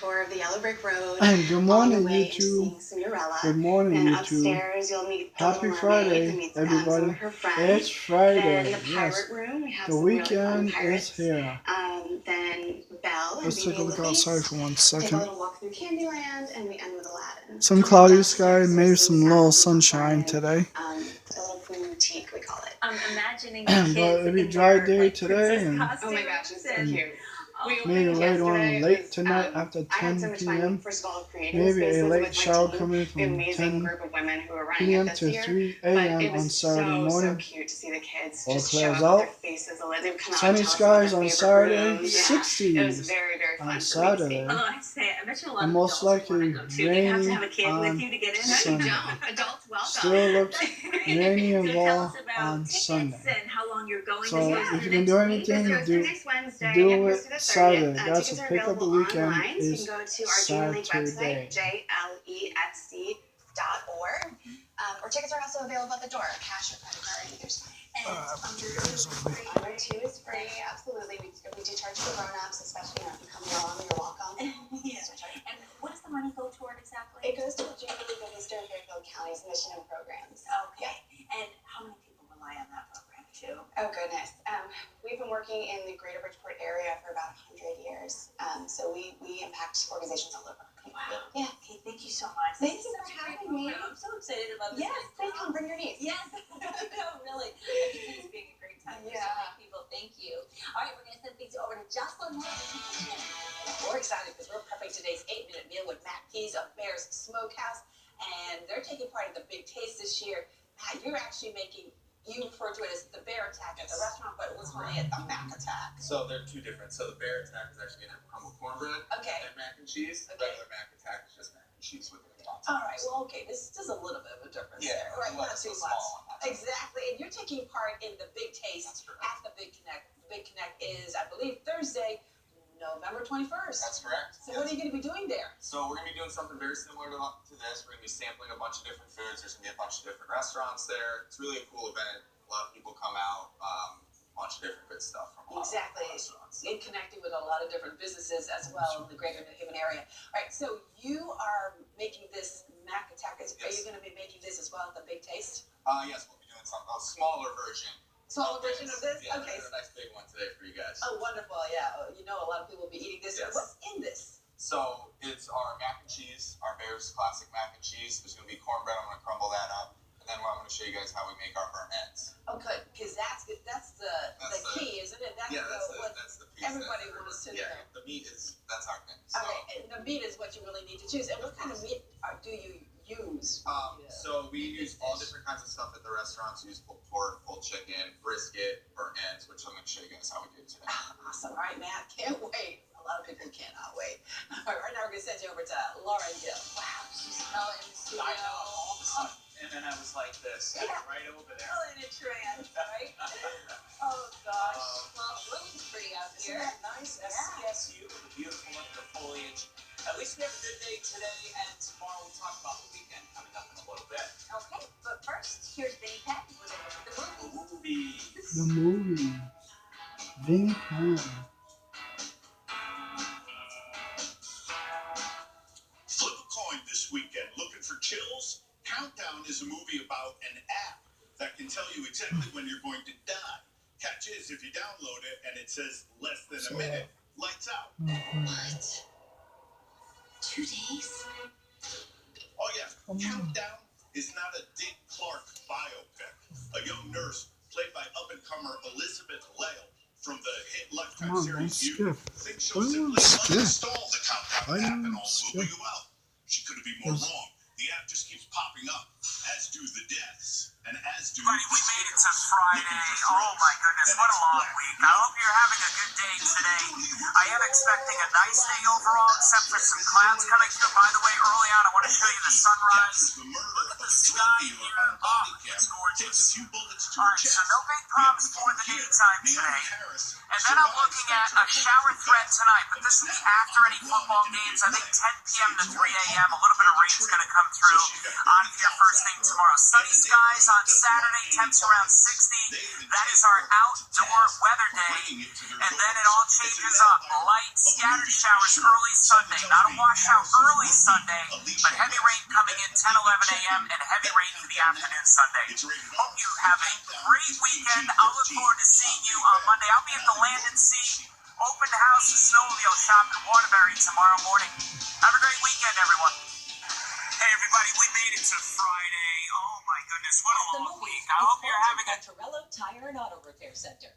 Tour of the Yellow Brick Road. And good morning, on the way YouTube. Cinderella. Good morning, then YouTube. Upstairs, you'll meet Happy the Friday, and meet everybody. some of her friends. It's Friday. Then the pirate Yes. room, we have The some weekend really fun is here. Then Belle and Let's take a look outside for 1 take a second. little walk through Candyland, and we end with Aladdin. Some cloudy sky, maybe some little sunshine today. A little boutique, we call it. I'm imagining But it'll be a dry day today, and Oh my gosh, it's so cute. maybe later on, late tonight after 10 p.m. Maybe a late shower coming from 10 p.m. to 3 a.m. on Saturday morning. All clouds out. Sunny skies on Saturday, 60s on Saturday. Although I say, I bet you a lot And of most adults likely want to go too. You have to have a rainy kid on with you to get in. Sunday. Adults welcome. Still looks rainy So and tell raw us about on tickets Sunday. and how long you're going So to if you can do anything, do it Saturday. That's a pick up the weekend is Saturday. JLEXC.org. Or tickets are also available at the door, cash or credit card, either's fine. Number 2 is free, absolutely. We do charge for grown-ups, especially if you come along, you're welcome. Yeah. And what does the money go toward exactly? It goes to the Jubilee Livingston and Fairfield County's mission and programs. Okay. And how many people rely on that program too? Oh goodness. We've been working in the greater Bridgeport area for about 100 years. So we impact organizations all over. Wow. Yeah. Okay, thank you so much. Thank you for having me. I'm so excited about this. Yes, please come bring your niece. Yes. No, really. I think this is being a great time for so many people. Thank you. All right, we're going to send things over to Jocelyn. We're excited because we're prepping today's 8-minute meal with Matt Keys of Bear's Smokehouse, and they're taking part in the Big Taste this year. Matt, you're actually making, you refer to it as the Bear Attack at the restaurant, but it was really at the Mac Attack. So they're two different. So the Bear Attack is actually going to have crumble cornbread Okay. and mac and cheese. The regular Mac Attack is just mac and cheese with the tots. All right, well, okay, this is a little bit of a difference there. Right, well, not it's too a much. small one. Exactly, and you're taking part in the Big Taste at the Big Connect. The Big Connect is, I believe, Thursday, November 21st. That's correct. So what are you going to be doing there? So we're going to be doing something very similar to this. We're going to be sampling a bunch of different foods. There's going to be a bunch of different restaurants there. It's really a cool event. A lot of people come out. A bunch of different good stuff from a lot Exactly. of restaurants. And connecting with a lot of different businesses as well in the greater New Haven area. All right, so you are making this Mac Attack. Are you going to be making this as well at the Big Taste? Yes, we'll be doing a smaller version. Smaller version of this? Yeah, Okay. a nice big one today for you guys. Oh, wonderful. Yeah. You know a lot of people will be eating this. Yes. What's in this? So it's our mac and cheese, our Bear's classic mac and cheese. There's going to be cornbread. I'm going to crumble that up. And then I'm going to show you guys how we make our burnt ends. Oh, good. Because that's the key, isn't it? That's the piece. Everybody wants to know. Yeah, the meat that's our thing. So, Okay, and the meat is what you really need to choose. And what kind of meat do you use? So we use all different kinds of stuff at the restaurants. We use pulled pork, pulled chicken, brisket, burnt ends, which I'm going to show you guys how we do today. Awesome. All right, Matt. Can't wait. A lot of people cannot wait. All right, right now we're going to send you over to Lauren Gill. Wow, she's smelling in the studio. I know, all of a sudden. And then I was like this, right over there. Still in a trance, right? Oh, gosh. Well, it looks pretty out Isn't here. that nice? SCSU with the beautiful under foliage. At least we have a good day today, and tomorrow we'll talk about the weekend coming up in a little bit. Okay, but first, here's Vinny Pat with a look at the movies. The movie. Vinny Pat. Flip a coin this weekend. Looking for chills? Countdown is a movie about an app that can tell you exactly when you're going to die. Catch is if you download it and it says less than a minute, lights out. What? 2 days? Oh yeah, Countdown is not a Dick Clark biopic. A young nurse played by up-and-comer Elizabeth Lail from the hit Lifetime series You thinks she'll simply uninstall the Countdown app and all will be well. She couldn't be more wrong. The app just keeps popping up, as do the deaths, and as do Buddy, we made it to Friday. Oh my goodness, what a long week. I hope you're having a good day today. I am expecting a nice day overall, except for some clouds coming through. By the way, early on, I want to show you the sunrise. Look at the sky here. Oh, it's gorgeous. Alright, so no big problems for the daytime today. And then I'm looking at a shower threat tonight, but this will be after any football games. I think 10 p.m. to 3 a.m. A little bit of rain's going to come through on here first thing tomorrow. Sunny skies on Saturday, temps around 60. That is our outdoor weather day. And then it all changes up. Light, scattered showers early Sunday. Not a washout early Sunday, but heavy rain coming in 10, 11 a.m. and heavy rain for the afternoon Sunday. Hope you have a great weekend. I'll look forward to seeing you on Monday. I'll be at the Land and Sea Open House Snowmobile Shop in Waterbury tomorrow morning. Have a great weekend, everyone. Hey, everybody, we made it to Friday. Oh, my goodness, what a long week. I hope you're having a... Torello Tire and Auto Repair Center.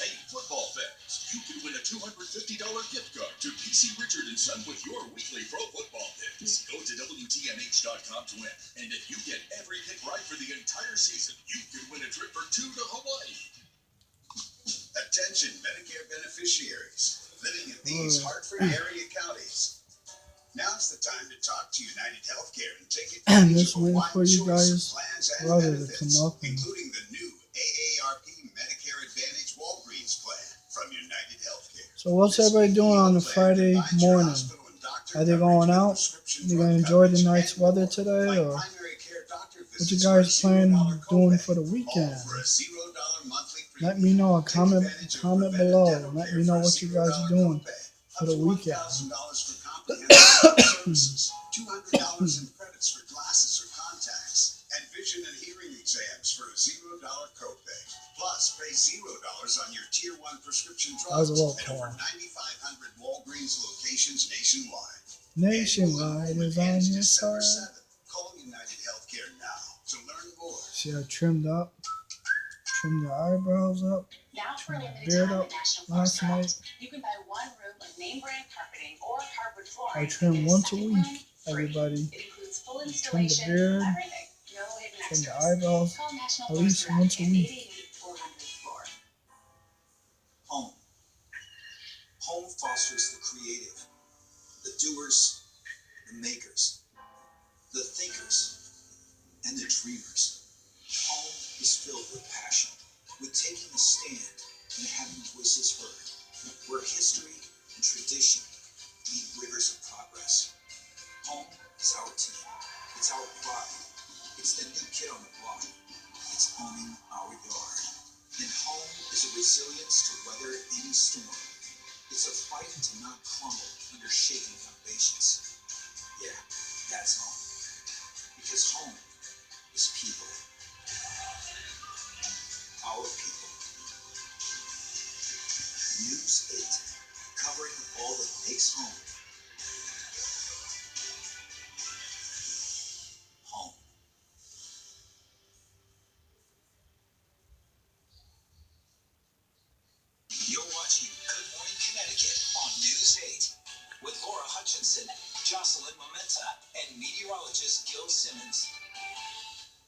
Hey, football fans, you can win a $250 gift card to PC Richard & Son with your weekly pro football picks. Go to WTMH.com to win. And if you get every pick right for the entire season, you can win a trip for 2 to Hawaii. Attention Medicare beneficiaries living in these Hartford area counties. Now's the time to talk to United Healthcare and take advantage of a wide choice of plans and benefits, including the new AARP Medicare Advantage Walgreens plan from United Healthcare. So what's everybody doing on a Friday morning? Are they going out? Are they going to enjoy the nice weather today? Or what you guys plan doing for the weekend? Let me know. Comment below. Let me know what you guys are doing for the weekend. $200 in credits for glasses or contacts, and vision and hearing exams for a $0 copay. Plus, pay $0 on your Tier 1 prescription drugs at over 9,500 Walgreens locations nationwide. Nationwide is on your side. Call United Healthcare now to learn more. See, I trimmed up. Trimmed the eyebrows up. Now for a limited beard time up at National last Floor night. Select, you can buy one room of name brand carpeting or hardwood flooring. I trim once a week, everybody. It includes full Trim the installation, beard, everything. No hidden trim the extras. eyebrows, Call National at Floor least Select once a at week. 888-400-FLOOR. Home. Home fosters the creative, the doers, the makers, the thinkers, and the dreamers. Home is filled with passion, with taking a stand and having voices heard, where history and tradition meet rivers of progress. Home is our team. It's our pride. It's the new kid on the block. It's owning our yard. And home is a resilience to weather any storm. It's a fight to not crumble under shaking foundations. Yeah, that's home. Because home is people. Our people. News 8, covering all that makes home. Home. You're watching Good Morning Connecticut on News 8 with Laura Hutchinson, Jocelyn Momenta, and meteorologist Gil Simmons.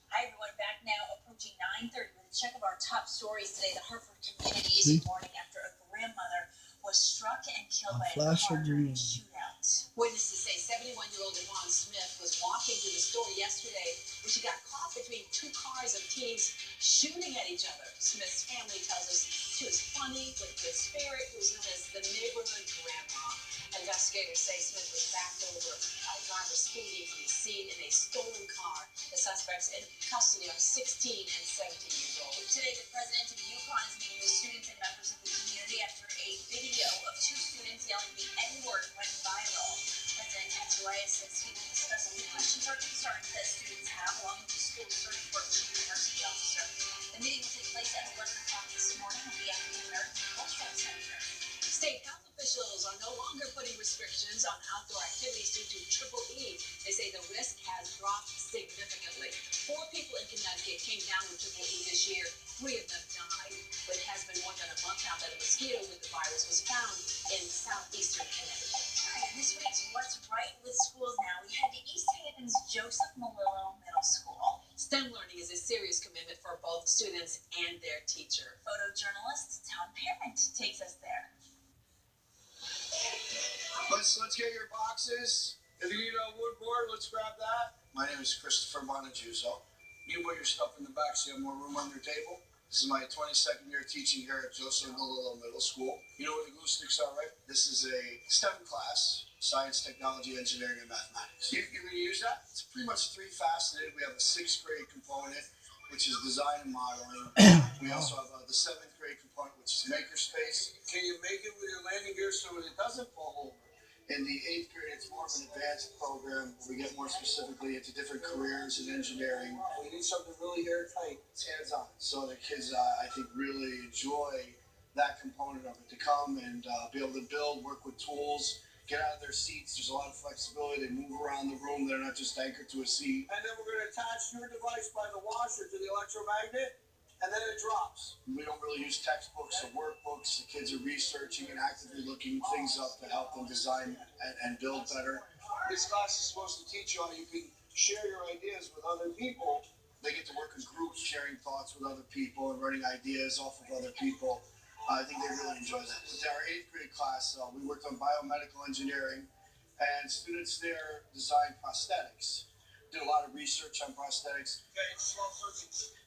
Hi everyone, back now approaching 9:30 with a check of our top stories today. The Hartford community is mourning after a grandmother was struck and killed by a car during a shootout. Witnesses say 71-year-old Yvonne Smith was walking to the store yesterday when she got caught between two cars of teens shooting at each other. Smith's family tells us she was funny, with good spirit, who was known as the neighborhood grandma. Investigators say Smith was backed over by a driver speeding from the scene in a stolen car. The suspects in custody are 16 and 17 years old. Today, the president of UConn is meeting with students and members of the community after a video of two students yelling the N-word went viral. President Katsuya says he will discuss any questions or concerns that students have along with the school's search for a chief diversity officer. The meeting will take place at 11 o'clock this morning at the African American Cultural Center. State health officials are no longer putting restrictions on outdoor activities due to Triple E. They say the risk has dropped significantly. 4 people in Connecticut came down with Triple E this year. 3 of them died. But it has been more than a month now that a mosquito with the virus was found in southeastern Connecticut. And this week's What's Right with Schools Now, we head to East Haven's Joseph Malillo Middle School. STEM learning is a serious commitment for both students and their teacher. Photojournalist Tom Parent takes us there. Let's get your boxes. If you need a wood board, let's grab that. My name is Christopher Monajuso. You put your stuff in the back so you have more room on your table. This is my 22nd year teaching here at Joseph Malillo Middle School. You know what the glue sticks are, right? This is a STEM class. science, technology, engineering, and mathematics. You're going to use that? It's pretty much three-faceted. We have a 6th grade component, which is design and modeling. We also have the 7th grade component, which is makerspace. Can you make it with your landing gear so it doesn't fall over? In the 8th grade, it's more of an advanced program. We get more specifically into different careers in engineering. We need something really airtight. It's hands-on. So the kids, I think, really enjoy that component of it, to come and be able to build, work with tools, get out of their seats. There's a lot of flexibility. They move around the room. They're not just anchored to a seat. And then we're going to attach your device by the washer to the electromagnet, and then it drops. We don't really use textbooks or workbooks. The kids are researching and actively looking things up to help them design and build better. This class is supposed to teach you how you can share your ideas with other people. They get to work in groups, sharing thoughts with other people and running ideas off of other people. I think they really enjoy that. With our 8th grade class, we worked on biomedical engineering, and students there designed prosthetics. Did a lot of research on prosthetics.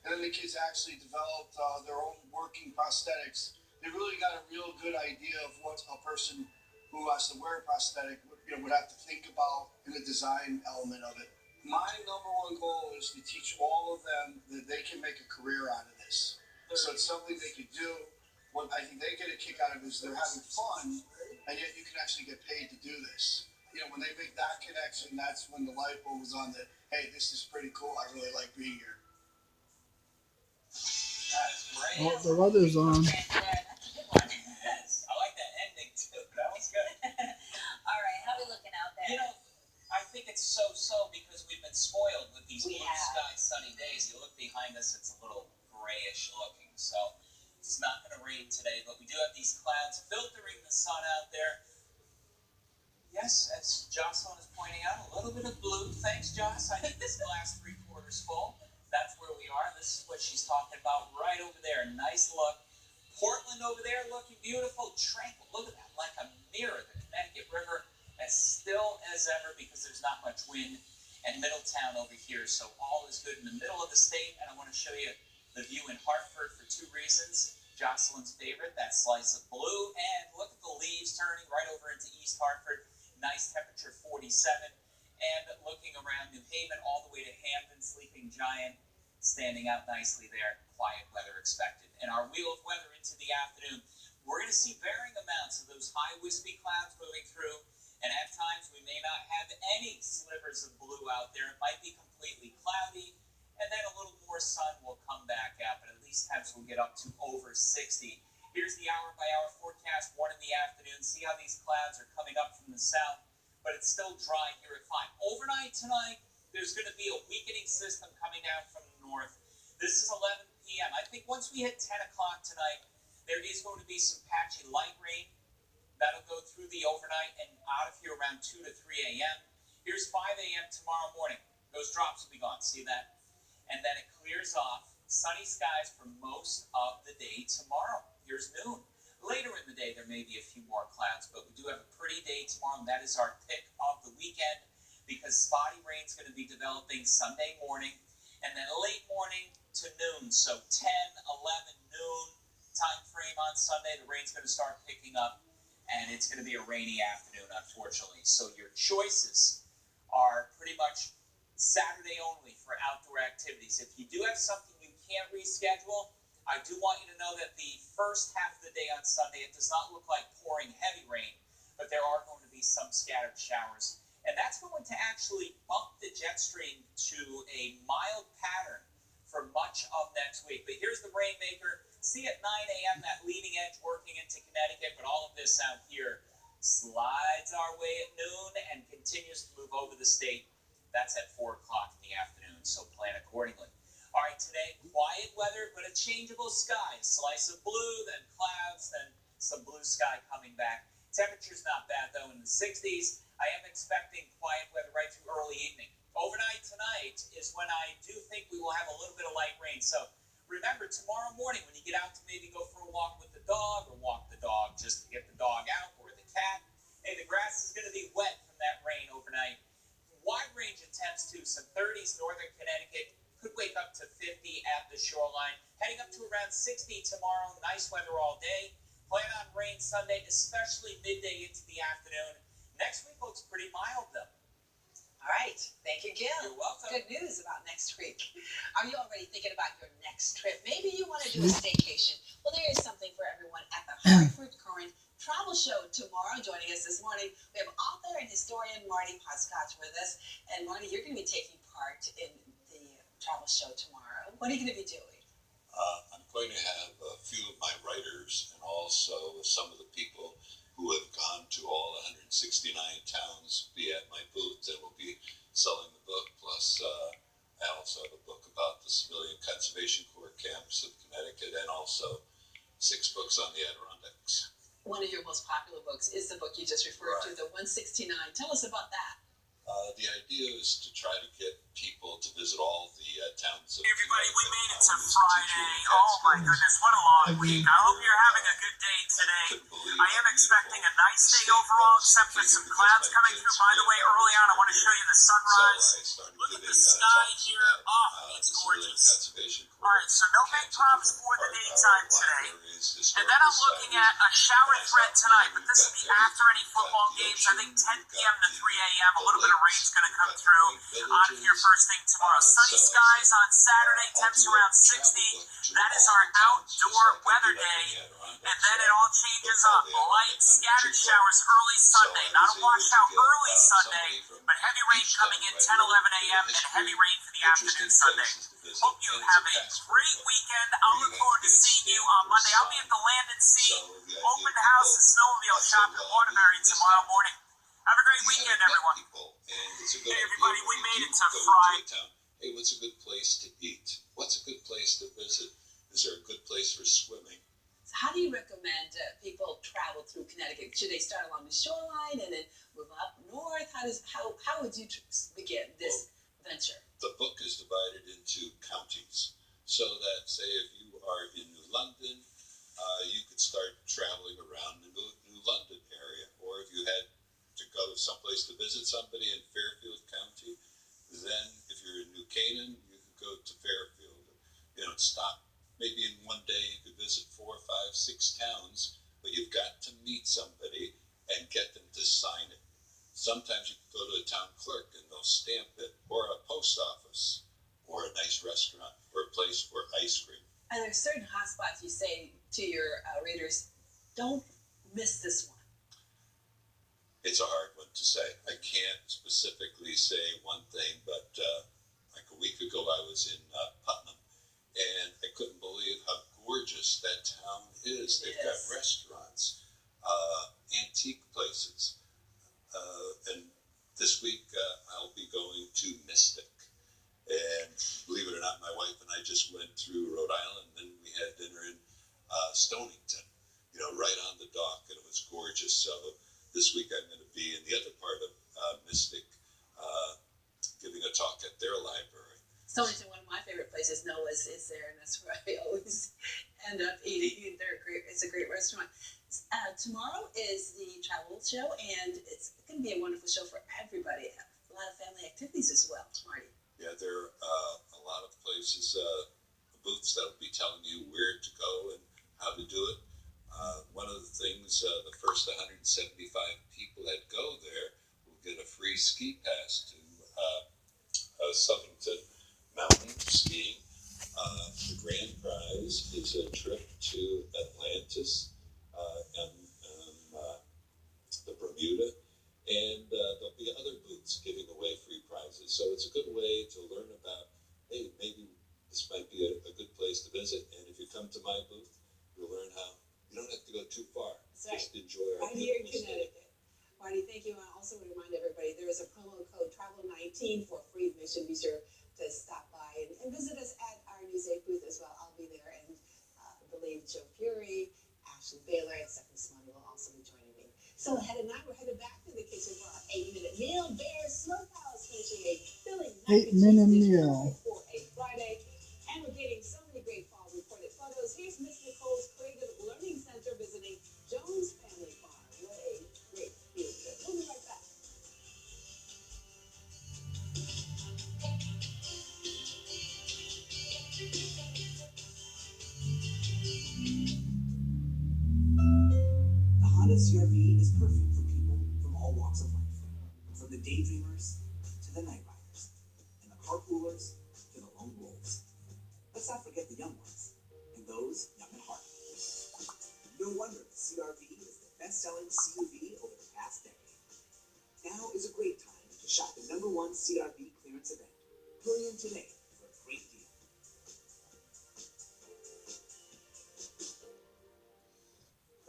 And then the kids actually developed their own working prosthetics. They really got a real good idea of what a person who has to wear a prosthetic would have to think about in the design element of it. My #1 goal is to teach all of them that they can make a career out of this. So it's something they could do. What I think they get a kick out of is they're having fun, and yet you can actually get paid to do this. When they make that connection, that's when the light bulb was on that, hey, this is pretty cool. I really like being here. That's great. Oh, the weather's on. Yes, I like that ending too. That was good. All right, how are we looking out there? I think it's so because we've been spoiled with these blue sky sunny days. You look behind us, it's a little grayish looking, so it's not going to rain today, but we do have these clouds filtering the sun out there. Yes, as Jocelyn is pointing out, a little bit of blue. Thanks, Joss. I think this glass 3/4 full. That's where we are. This is what she's talking about right over there. Nice look. Portland over there looking beautiful. Tranquil. Look at that, like a mirror. The Connecticut River as still as ever because there's not much wind. And Middletown over here. So all is good in the middle of the state. And I want to show you the view in Hartford for 2 reasons. Jocelyn's favorite, that slice of blue. And look at the leaves turning right over into East Hartford. Nice temperature, 47. And looking around New Haven all the way to Hampton, Sleeping Giant, standing out nicely there. Quiet weather expected. And our wheel of weather into the afternoon. We're going to see varying amounts of those high wispy clouds moving through. And at times we may not have any slivers of blue out there. It might be completely cloudy. And then a little more sun will come back out. But at least temps will get up to over 60. Here's the hour-by-hour forecast, 1 in the afternoon. See how these clouds are coming up from the south, but it's still dry here at 5. Overnight tonight, there's going to be a weakening system coming down from the north. This is 11 p.m. I think once we hit 10 o'clock tonight, there is going to be some patchy light rain. That'll go through the overnight and out of here around 2 to 3 a.m. Here's 5 a.m. tomorrow morning. Those drops will be gone. See that? And then it clears off. Sunny skies for most of the day tomorrow. Here's noon. Later in the day, there may be a few more clouds, but we do have a pretty day tomorrow, and that is our pick of the weekend because spotty rain's going to be developing Sunday morning and then late morning to noon. So 10, 11, noon time frame on Sunday, the rain's going to start picking up, and it's going to be a rainy afternoon, unfortunately. So your choices are pretty much Saturday only for outdoor activities. If you do have something you can't reschedule, I do want you to know that the first half of the day on Sunday, it does not look like pouring heavy rain, but there are going to be some scattered showers. And that's going to actually bump the jet stream to a mild pattern for much of next week. But here's the rainmaker. See at 9 a.m. that leading edge working into Connecticut, but all of this out here slides our way at noon and continues to move over the state. That's at 4 o'clock in the afternoon, so plan accordingly. All right, today, quiet weather, but a changeable sky. A slice of blue, then clouds, then some blue sky coming back. Temperature's not bad, though, in the 60s. I am expecting quiet weather right through early evening. Overnight tonight is when I do think we will have a little bit of light rain. So remember, tomorrow morning when you get out to maybe go for a walk with the dog or walk the dog just to get the dog out or the cat, hey, the grass is going to be wet from that rain overnight. Wide range of temps, too. Some 30s, northern Connecticut. Could wake up to 50 at the shoreline. Heading up to around 60 tomorrow. Nice weather all day. Plan on rain Sunday, especially midday into the afternoon. Next week looks pretty mild, though. All right. Thank you, Gil. You're welcome. Good news about next week. Are you already thinking about your next trip? Maybe you want to do a staycation. Well, there is something for everyone at the Hartford Courant Travel Show tomorrow. Joining us this morning, we have author and historian Marty Poskotch with us. And Marty, you're going to be taking part in the travel show tomorrow. What are you going to be doing? I'm going to have a few of my writers and also some of the people who have gone to all 169 towns be at my booth and will be selling the book. Plus, I also have a book about the Civilian Conservation Corps camps of Connecticut and also 6 books on the Adirondacks. One of your most popular books is the book you just referred to, The 169. Tell us about that. The idea is to try to get people to visit all the towns of Everybody, we made it to Friday. Oh my goodness, what a long week. I hope you're having a good day today. I am expecting a nice day overall, except for some clouds coming through. By the way, early on, I want to show you the sunrise. Look at the sky here. Oh, it's gorgeous. All right, so no big props for the daytime today. And then I'm looking at a shower threat tonight, but this will be after any football games. I think 10 p.m. to 3 a.m. A little bit of rain's going to come through on here first thing tomorrow. Sunny skies on Saturday, temps around 60. That is our outdoor weather day. And then it all changes up. Light scattered showers early Sunday. Not a washout early Sunday, but heavy rain coming in 10, 11 a.m. and heavy rain for the afternoon Sunday. Hope you have a great weekend. I'll look forward to seeing you on Monday. I'll be at the Land and Sea Open House and Snowmobile Shop in Waterbury tomorrow morning. Have a great weekend, everyone. Hey, everybody, we made it to Friday. Hey, what's a good place to eat? What's a good place to visit? Is there a good place for swimming? So how do you recommend people travel through Connecticut? Should they start along the shoreline and then move up north? How would you begin this venture? The book is divided into counties, so that, say, if you are in New London, you could start traveling around the New London area. Or if you had to go someplace to visit somebody in Fairfield County, then if you're in New Canaan, you could go to Fairfield. Stop. Maybe in one day you could visit 4, 5, 6 towns, but you've got to meet somebody and get them to sign it. Sometimes you can go to a town clerk and they'll stamp it, or a post office, or a nice restaurant, or a place for ice cream. And there are certain hotspots you say to your readers, don't miss this one. It's a hard one to say. I can't specifically say one thing, but like a week ago I was in Putnam, and I couldn't believe how gorgeous that town is. They've got restaurants, antique places. And this week I'll be going to Mystic. And believe it or not, my wife and I just went through Rhode Island, and we had dinner in Stonington, right on the dock, and it was gorgeous. So this week I'm going to be in the other part of Mystic, giving a talk at their library. Stonington, one of my favorite places. Noah's is there, and that's where I always end up eating. It's a great restaurant. Tomorrow is the travel show, and it's going to be a wonderful show for everybody. A lot of family activities as well, Marty. Yeah, there are a lot of places, booths that will be telling you where to go and how to do it. One of the things, the first 175 people that go there will get a free ski pass to Southington Mountain skiing. The grand prize is a trip to Atlantis and the Bermuda, and there'll be other booths giving away free prizes. So it's a good way to learn about, hey, maybe this might be a good place to visit. And if you come to my booth, you'll learn how you don't have to go too far. Just enjoy our right here in Connecticut. Marty, thank you. I also want to remind everybody there is a promo code TRAVEL19 for free admission. Be sure to stop by and visit us at our Newsday booth as well. I'll be there, and the lady Joe Fury, Ashley Baylor, and Stephanie Smalley will also be joining me. So ahead of 9, we're headed back to the kitchen for our 8-minute meal. Bear Smokehouse finishing a filling 8-minute meal for a Friday, and we're getting so many great fall reported photos. Here's Miss Nicole's Creative Learning Center visiting Jones Family Farm. What a great field trip. We'll be right back. The Honda CR-V is perfect for people from all walks of life. the daydreamers to the night riders, and the carpoolers to the lone wolves. Let's not forget the young ones, and those young at heart. No wonder the CR-V is the best-selling CUV over the past decade. Now is a great time to shop the #1 CR-V clearance event. Hurry in today for a great deal.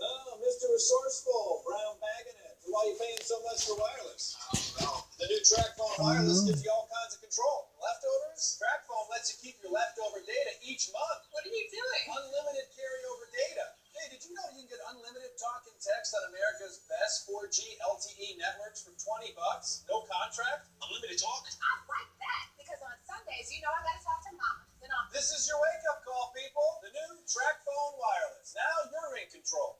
Oh, Mr. Resourceful, brown bagging it. Why are you paying so much for wireless? I don't know. The new TrackPhone wireless gives you all kinds of control. Leftovers? TrackPhone lets you keep your leftover data each month. What are you doing? Unlimited carryover data. Hey, did you know you can get unlimited talk and text on America's best 4G LTE networks for $20? No contract? Unlimited talk? I like that because on Sundays, you know I gotta talk to Mama. Then I'll This is your wake-up call, people. The new TrackPhone wireless. Now you're in control.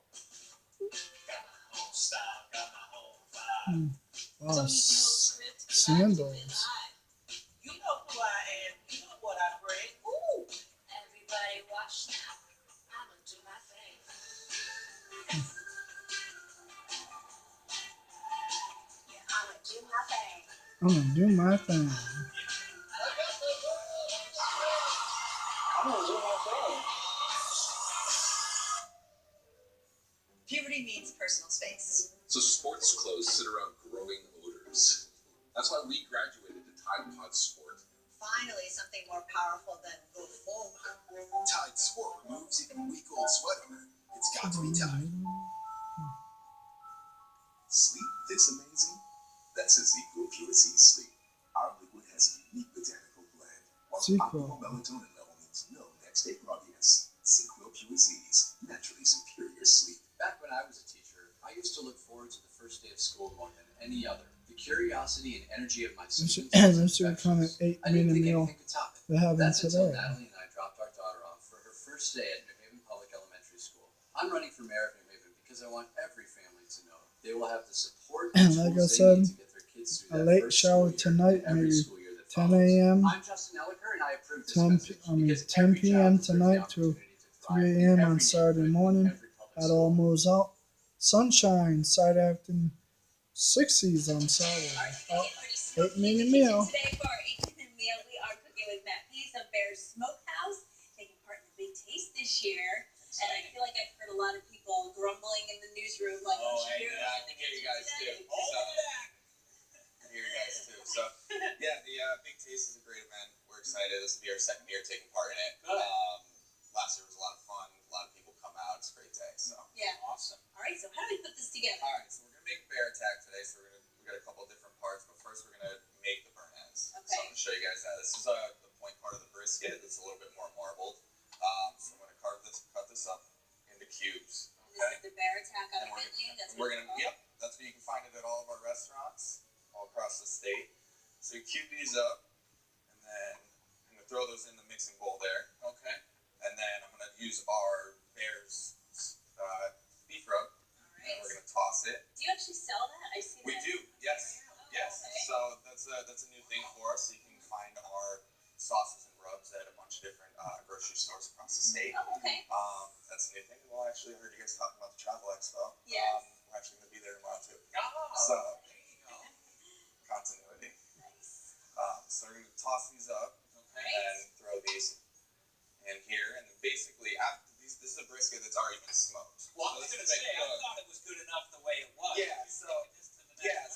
Got my own style, got my own vibe. Oh, sandals. You know who I am. You know what I bring. Ooh, everybody watch now. I'ma do my thing. Yeah, I'ma do my thing. I'm gonna do my thing. I'm gonna do my thing. Puberty means personal space. So sports clothes sit around growing odors. That's why we graduated to Tide Pod Sport. Finally, something more powerful than the foam. Tide Sport removes even week-old sweat odor. It's got to be Tide. Sleep this amazing? That's Ezekiel Pure Z's Sleep. Our liquid has a unique botanical blend. While optimal melatonin level means no next day grogginess. Ezekiel Pure Z's naturally superior sleep. Back when I was a teacher, I used to look forward to the first day of school more than any other. The curiosity and energy of my students. Let's do a kind of 8-minute meal we're having That's until today. Natalie and I dropped our daughter off for her first day at New Haven Public Elementary School. I'm running for mayor of New Haven because I want every family to know they will have the support and Like I tools they said, need to get their kids through a that late first shower school year tonight, and every maybe school year that 10 follows. a.m. I'm Justin Elliker and I approve this 10 message because 10 every p.m. child deserves the tonight to opportunity 3 a.m. on Saturday morning. At all moves out. Sunshine, Saturday afternoon, 60s on Saturday. 8-minute meal. Today for our 8-minute meal, we are cooking with Matt Pease of Bear's Smokehouse, taking part in the Big Taste this year. And I feel like I've heard a lot of people grumbling in the newsroom, like, Oh, what hey, you doing yeah, I in the can hear you kitchen guys today? too. So, I hear you guys too. So, yeah, the Big Taste is a great event. We're excited. This will be our second year taking part in it. Last year was a lot of fun. A lot of people come out. It's a great day. So, Yeah. awesome. All right, so how do we put this together? All right, so we're gonna make a bear attack today. So we got a couple different parts, but first we're gonna make the burn ends. So I'm gonna show you guys that. This is the point part of the brisket. It's a little bit more marbled. So I'm gonna cut this up into cubes. This is the bear attack on the menu. That's We're what gonna, yep, that's where you can find it at all of our restaurants all across the state. So you cube these up, and then I'm gonna throw those in the mixing bowl there. Okay. And then I'm gonna use our Bear's beef rub. Alright. And we're gonna toss it. Do you actually sell that? I see that. We do, yes, yes. Okay. So that's a new thing for us. So you can find our sauces and rubs at a bunch of different grocery stores across the state. Oh, okay. That's a new thing. Well, actually, I heard you guys talking about the Travel Expo. Yes. We're actually going to be there tomorrow too. Oh, So, continuity. Nice. So we're going to toss these up and throw these in here, and then basically after these, this is a brisket that's already been smoked. Well, I was going to say, I thought it was good enough the way it was. Yeah, so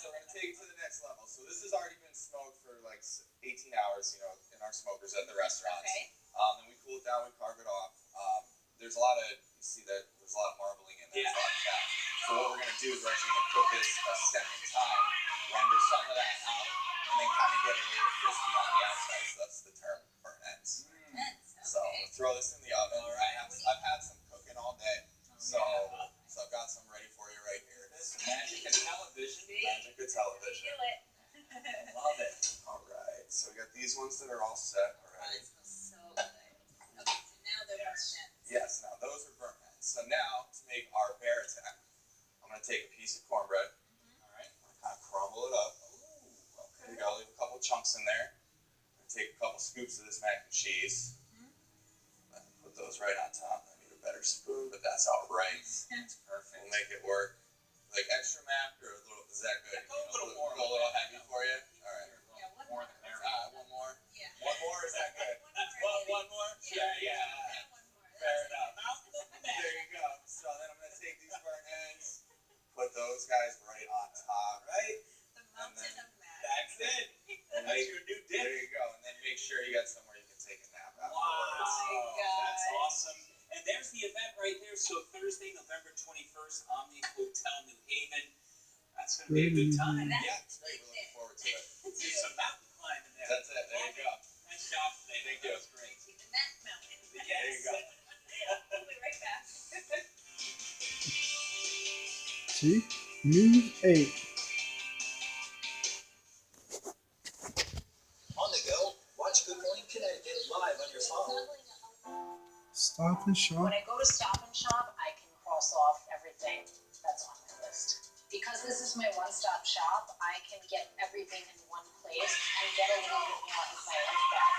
we're gonna take it to the next level. So this has already been smoked for like 18 hours, you know, in our smokers at the restaurants. Okay. Then we cool it down, we carve it off. There's a lot of, you see that there's a lot of marbling in there, there's a lot of fat. So what we're gonna do is we're actually gonna cook this a second time, render some of that out, and then kind of get it a little crispy on the outside. So that's the term burnt ends. So we'll throw this in the oven. I've had some cooking all day, so I've got some ready for you right here. Magic of television. Magic of television. Feel it. Love it. All right, so we got these ones that are all set already. That smells so good. Okay, so now they're burnt ends. Yes, now those are burnt ends. So now to make our bear attack, I'm gonna take a piece of cornbread. All right, I'm gonna kind of crumble it up. Ooh, okay. We gotta leave a couple chunks in there. I'm gonna take a couple scoops of this mac and cheese. And put those right on top. I need a better spoon, but that's all right. That's perfect. We'll make it work. Like extra mac or a little, is that good? Go a little more. Go a little heavy sure you got somewhere you can take a nap afterwards. Wow, that's awesome. And there's the event right there. So Thursday, November 21st, Omni Hotel New Haven. That's going to be a good time. Yeah, it's great. We're looking forward to it. Do some mountain climbing there. That's it. There you go. Nice job today. Thank you. That's great. Even that mountain. Yes. There you go. We'll be right back. See? News 8. On the go, watch Good Morning Connecticut live on your phone. Stop and Shop. When I go to Stop and Shop, I can cross off everything that's on my list. Because this is my one-stop shop, I can get everything in one place and get a little bit more of my life back.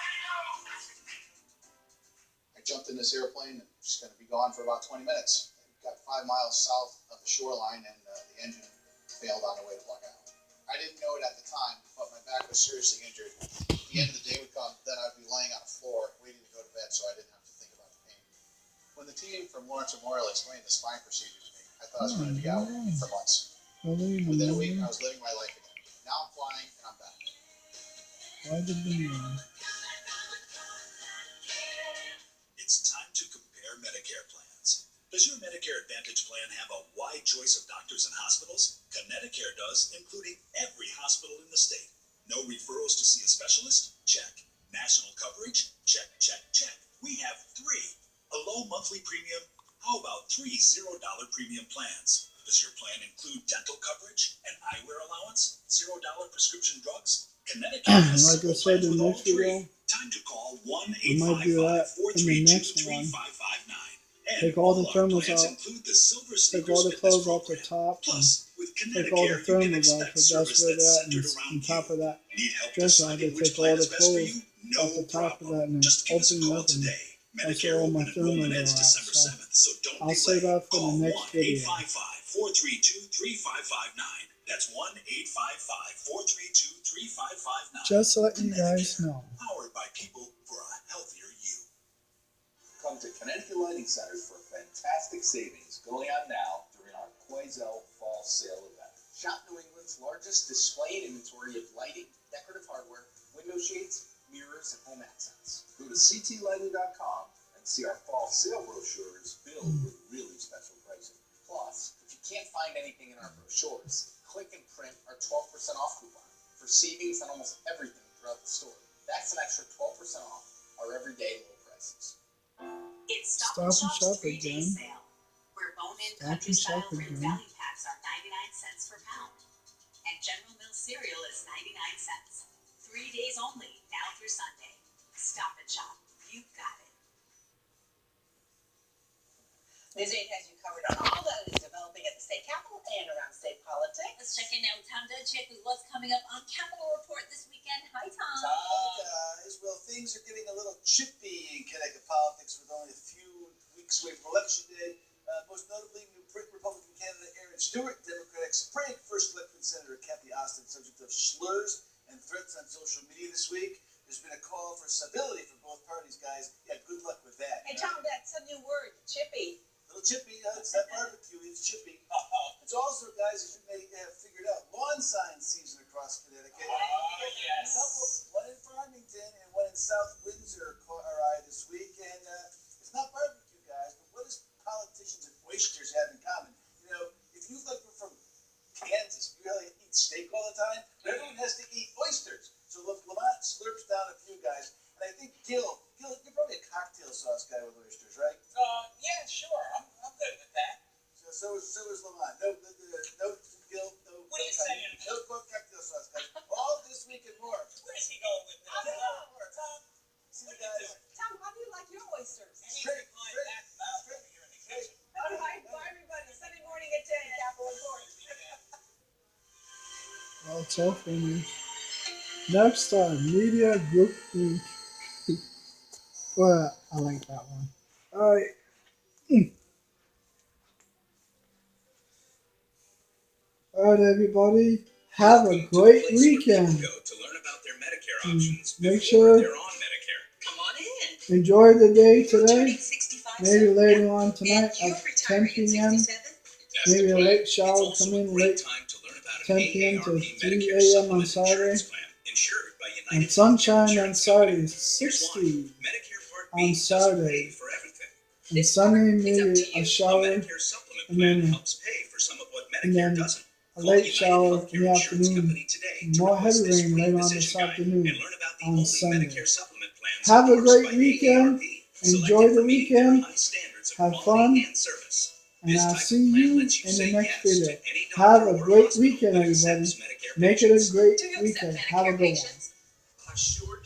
I jumped in this airplane and it's going to be gone for about 20 minutes. It got 5 miles south of the shoreline and the engine failed on the way to Blackout. I didn't know it at the time, but my back was seriously injured. At the end of the day would come, then I'd be laying on the floor waiting to go to bed so I didn't have to think about the pain. When the team from Lawrence Memorial explained the spine procedure to me, I thought I was going to be out for months. Within a week, I was living my life again. Now I'm flying and I'm back. Why did the It's time to compare Medicare plans. Does your Medicare Advantage plan have a wide choice of doctors and hospitals? Connecticut does, including every hospital in the state. No referrals to see a specialist? Check. National coverage? Check, check, check. We have 3. A low monthly premium? How about 3 $0 premium plans? Does your plan include dental coverage, an eyewear allowance, $0 prescription drugs? Connecticut has like I said in the next video, Time to call I might do that in the next one. Take all the thermals out, take all the clothes off the top, and take all the thermals off, because that's where they're at, and on top of that dresser, I could take all the clothes off the top of that and then open it up, and that's where all my thermals are at. So I'll save that for the next video. 432-3559. That's 1-855-432-3559. Just to let you guys know. Powered by people for a healthier you. Come to Connecticut Lighting Centers for fantastic savings going on now during our Quasel Fall Sale event. Shop New England's largest display and inventory of lighting, decorative hardware, window shades, mirrors, and home accents. Go to ctlighting.com and see our fall sale brochures filled with really special pricing. Plus, if you can't find anything in our brochures, click and print our 12% off coupon for savings on almost everything throughout the store. That's an extra 12% off our everyday low prices. It's Stop and Shop's 3-day sale, where bone-in country-style Rim Value Packs are 99 cents per pound, and General Mills cereal is 99 cents. 3 days only, now through Sunday. Stop and Shop. You've got it. News 8 has you covered on all that is developing at the state capitol and around state politics. Let's check in now with Tom Dunchik with what's coming up on Capitol Report this weekend. Hi, Tom. Hi, guys. Well, things are getting a little chippy in Connecticut politics with only a few weeks away from Election Day. Most notably, New Britain Republican candidate Aaron Stewart, Democratic Sprague, first elected Senator Kathy Austin, subject of slurs and threats on social media this week. There's been a call for civility from both parties, guys. Yeah, good luck with that. Hey, Tom, that's a new word, chippy. Little chippy, it's not barbecue, it's chippy. It's also, guys, as you may have figured out, lawn sign season across Connecticut. Oh, yes. One in Farmington and one in South Windsor caught our eye this week. And it's not barbecue, guys, but what does politicians and oysters have in common? You know, if you look from Kansas, you really eat steak all the time, but everyone has to eat oysters. So Lamont slurps down a few guys. And I think Gil, you're probably a cocktail sauce guy with oysters, right? Yeah, sure. I'm good with that. So is Lamont. No, Gil, no. What are you saying? No cocktail sauce guys. All this week and more. Where's he going with this? Tom, see the guys. Tom, how do you like your oysters? Straight. All right, bye, everybody. Sunday morning at 10, Capitol Report. Well, it's all finished. Next time, Media Group Inc. Well, I like that one. Alright. Alright, everybody. Have a great weekend. Make sure enjoy the day today. Maybe later on tonight at 10 p.m. Maybe a late shower, come in late 10 p.m. to 3 a.m. on Saturday. Insured by And United sunshine on Insurance Saturday, Company. Here's why. 60 Medicare Part on B doesn't pay Saturday. for everything. And Sunday, maybe a A shower, Medicare supplement and plan then helps pay for some of what and Medicare then doesn't. a Call late United shower Healthcare in the Insurance afternoon. Company today to More request heavy this rain free later on physician this guide afternoon and learn about the on only Sunday. Medicare supplement plans Have a endorsed great by weekend. AARP, Enjoy selected the for meeting their weekend. high standards of Have quality fun. and service. And This I'll type see of plan you lets you in say the next yes video. to any Have doctor a or great hospital weekend, that everybody. accepts Medicare Make it a patients. great Do you accept weekend. Medicare Have a good one. patients? Assured